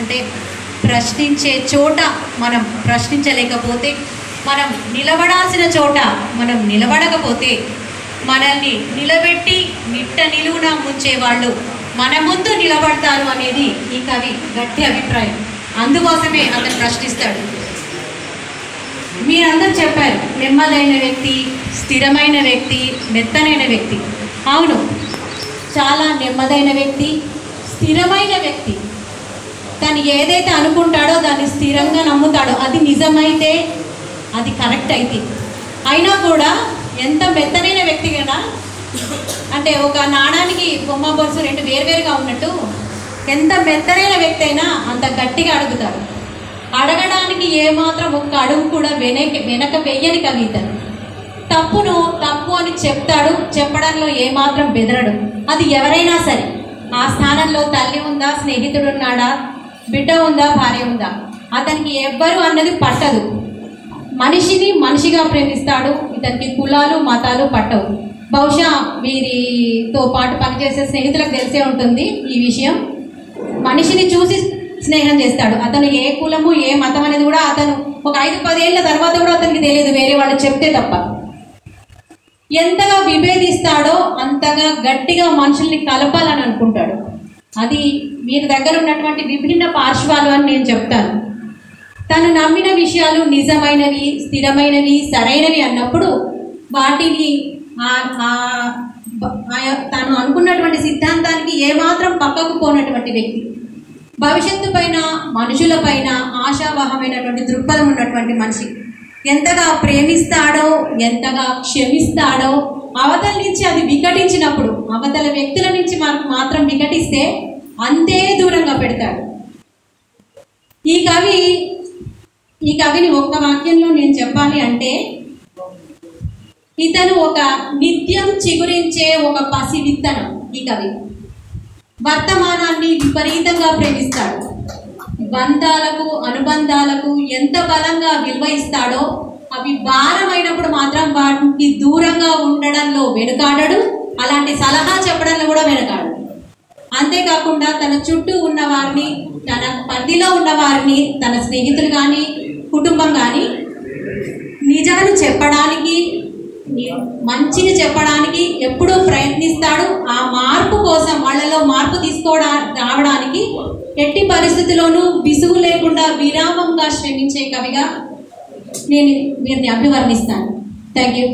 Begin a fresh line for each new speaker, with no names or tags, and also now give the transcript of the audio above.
అంటే ప్రశ్నించే చోట మనం ప్రశ్నించలేకపోతే, మనం నిలబడాల్సిన చోట మనం నిలబడకపోతే, మనల్ని నిలబెట్టి నిట్ట నిలువున ముంచే వాళ్ళు మన ముందు నిలబడతారు అనేది ఈ కవి గట్టి అభిప్రాయం. అందుకోసమే అతను ప్రశ్నిస్తాడు. మీరందరూ చెప్పారు నెమ్మదైన వ్యక్తి, స్థిరమైన వ్యక్తి, మెత్తనైన వ్యక్తి. అవును, చాలా నెమ్మదైన వ్యక్తి, స్థిరమైన వ్యక్తి. తను ఏదైతే అనుకుంటాడో దాన్ని స్థిరంగా నమ్ముతాడో అది నిజమైతే, అది కరెక్ట్ అయితే. అయినా కూడా ఎంత మెత్తనైన వ్యక్తి కదా, అంటే ఒక నాణానికి బొమ్మ బొరుసు రెండు వేరువేరుగా ఉన్నట్టు ఎంత మెత్తనైన వ్యక్తి అయినా అంత గట్టిగా అడుగుతాడు. అడగడానికి ఏమాత్రం ఒక్క అడుగు కూడా వెనక వెయ్యని కవితను. తప్పును తప్పు అని చెప్తాడు, చెప్పడంలో ఏమాత్రం బెదరడు. అది ఎవరైనా సరే, ఆ స్థానంలో తల్లి ఉందా, స్నేహితుడు ఉన్నాడా, బిడ్డ ఉందా, భార్య ఉందా, అతనికి ఎవ్వరు అన్నది పట్టదు. మనిషిని మనిషిగా ప్రేమిస్తాడు. ఇతనికి కులాలు మతాలు పట్టవు. బహుశా వీరితో పాటు పనిచేసే స్నేహితులకు తెలిసే ఉంటుంది ఈ విషయం. మనిషిని చూసి స్నేహం చేస్తాడు. అతను ఏ కులము ఏ మతం అనేది కూడా అతను ఒక 5-10 ఏళ్ళ తర్వాత కూడా అతనికి తెలియదు, వేరే వాళ్ళు చెప్తే తప్ప. ఎంతగా విభేదిస్తాడో అంతగా గట్టిగా మనుషుల్ని కలపాలని అనుకుంటాడు. అది వీరి దగ్గర ఉన్నటువంటి విభిన్న పార్శ్వాలు అని నేను చెప్తాను. తను నమ్మిన విషయాలు నిజమైనవి, స్థిరమైనవి, సరైనవి అన్నప్పుడు వాటిని తను అనుకున్నటువంటి సిద్ధాంతానికి ఏమాత్రం పక్కకు పోనటువంటి వ్యక్తి. భవిష్యత్తు పైన, మనుషుల పైన ఆశావహమైనటువంటి దృక్పథం ఉన్నటువంటి మనిషి. ఎంతగా ప్రేమిస్తాడో, ఎంతగా క్షమిస్తాడో, అవతల నుంచి అది వికటించినప్పుడు, అవతల వ్యక్తుల నుంచి మనకు మాత్రం వికటిస్తే అంతే దూరంగా పెడతాడు. ఈ కవిని ఒక్క వాక్యంలో నేను చెప్పాలి అంటే, ఇతను ఒక నిత్యం చిగురించే ఒక పసి విత్తనం. ఈ కవి వర్తమానాన్ని విపరీతంగా ప్రేమిస్తాడు. బంధాలకు, అనుబంధాలకు ఎంత బలంగా విలువ ఇస్తాడో, అవి భారమైనప్పుడు మాత్రం వాటికి దూరంగా ఉండడంలో వెనుకాడడు. అలాంటి సలహా చెప్పడంలో కూడా వెనుకాడడు. అంతేకాకుండా తన చుట్టూ ఉన్న వారిని, తన పరిధిలో ఉన్న వారిని, తన స్నేహితులు కానీ కుటుంబం కానీ నిజాలు చెప్పడానికి, మంచిని చెప్పడానికి ఎప్పుడూ ప్రయత్నిస్తాడు. ఆ మార్పు కోసం, వాళ్ళలో మార్పు రావడానికి ఎట్టి పరిస్థితుల్లోనూ విసుగు లేకుండా విరామంగా శ్రమించే కవిగా నేను వీరిని అభివర్ణిస్తాను. Thank you.